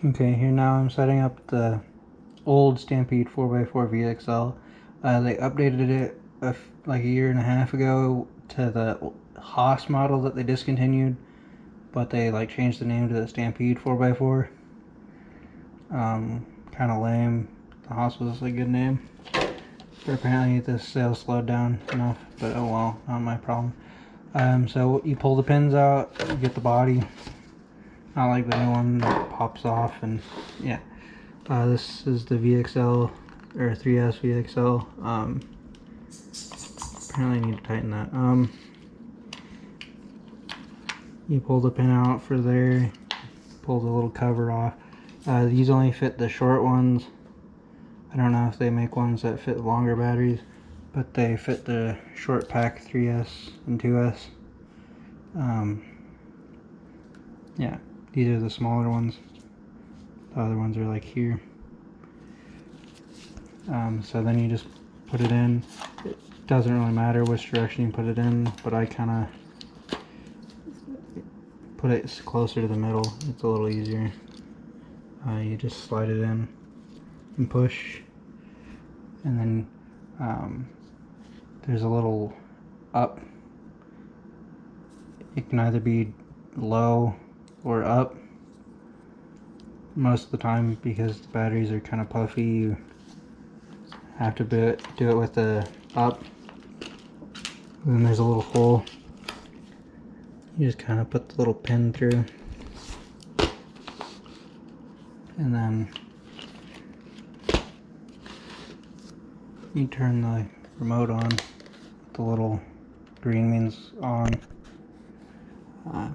Okay, here now I'm setting up the old Stampede 4x4 VXL. They updated it like a year and a half ago to the Haas model that they discontinued, but they like changed the name to the Stampede 4x4. Kind of lame. The Haas was a good name. But apparently the sales slowed down enough, but oh well, not my problem. So you pull the pins out, you get the body. Not like the new one that pops off, and yeah. This is the VXL, or 3S VXL. Apparently I need to tighten that. You pull the pin out for there, pull the little cover off. These only fit the short ones. I don't know if they make ones that fit longer batteries, but they fit the short pack 3S and 2S. Yeah, these are the smaller ones. The other ones are like here. So then you just put it in. It doesn't really matter which direction you put it in, but I kind of put it closer to the middle. It's a little easier. You just slide it in and push, and then there's a little up. It can either be low or up. Most of the time, because the batteries are kind of puffy, you have to do it with the up. And then there's a little hole. You just kind of put the little pin through, and then you turn the remote on. The little green means on, and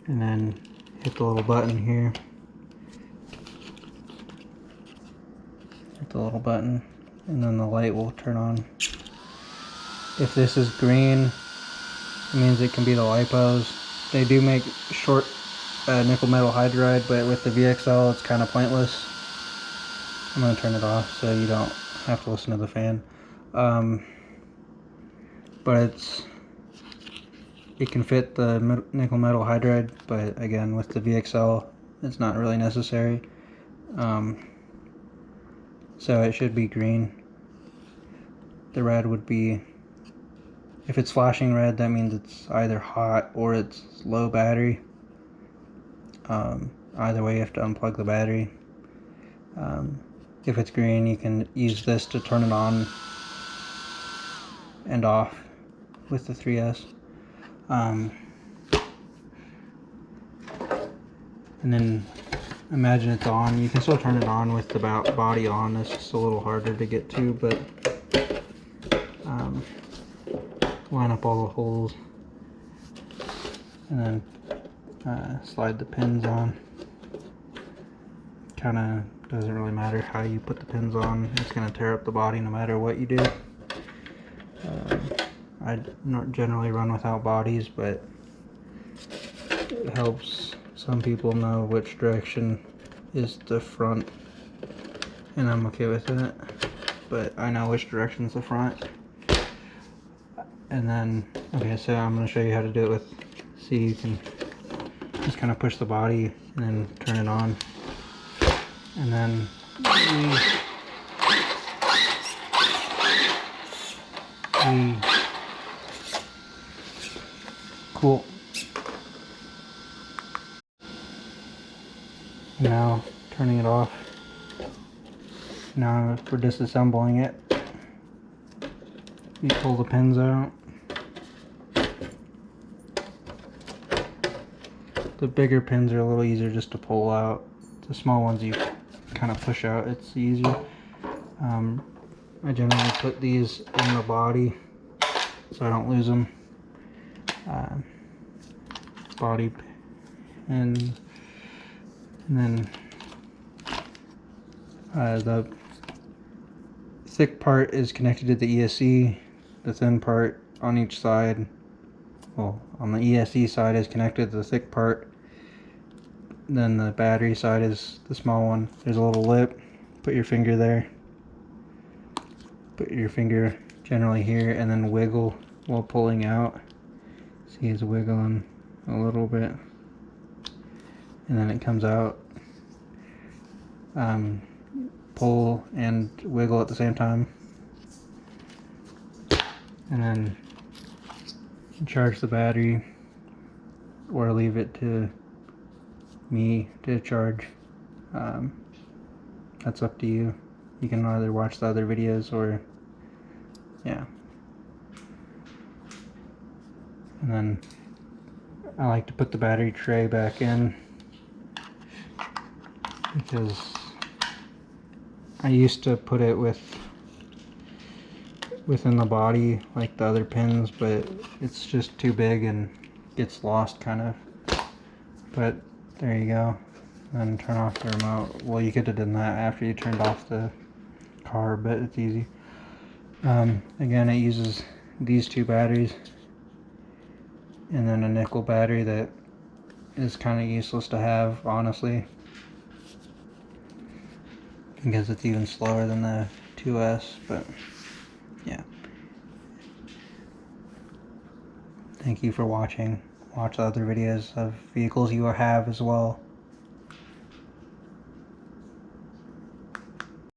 then hit the little button here. Hit the little button, and then the light will turn on. If this is green, it means it can be the lipos. They do make short nickel metal hydride, but with the VXL it's kind of pointless. I'm going to turn it off so you don't have to listen to the fan. But it can fit the nickel metal hydride, but again with the VXL it's not really necessary. So it should be green. The red would be, if it's flashing red, that means it's either hot or it's low battery. Either way you have to unplug the battery. If it's green, you can use this to turn it on and off with the 3S. And then imagine it's on. You can still turn it on with the body on. It's just a little harder to get to, but line up all the holes and then slide the pins on. Kind of doesn't really matter how you put the pins on. It's going to tear up the body no matter what you do. I not generally run without bodies, but it helps some people know which direction is the front, and I'm okay with that, but I know which direction is the front. And then, okay, so I'm going to show you how to do it with, see, you can just kind of push the body and then turn it on, and then cool. Now turning it off. Now we're disassembling it. You pull the pins out. The bigger pins are a little easier just to pull out. The small ones you kind of push out, it's easier. I generally put these in the body so I don't lose them. Body pins, and then the thick part is connected to the ESC. The thin part on each side, well, on the ESC side is connected to the thick part. Then the battery side is the small one. There's a little lip. Put your finger there. Put your finger generally here, and then wiggle while pulling out. See, it's wiggling a little bit, and then it comes out. pull and wiggle at the same time, and then charge the battery or leave it to me to charge. That's up to you. You can either watch the other videos or yeah. And then I like to put the battery tray back in because I used to put it within the body like the other pins, but it's just too big and gets lost kind of. But there you go. And turn off the remote. Well, you could have done that after you turned off the car, but it's easy. Again, it uses these two batteries and then a nickel battery that is kind of useless to have, honestly, because it's even slower than the 2S. But yeah, thank you for watching. Watch the other videos of vehicles you have as well.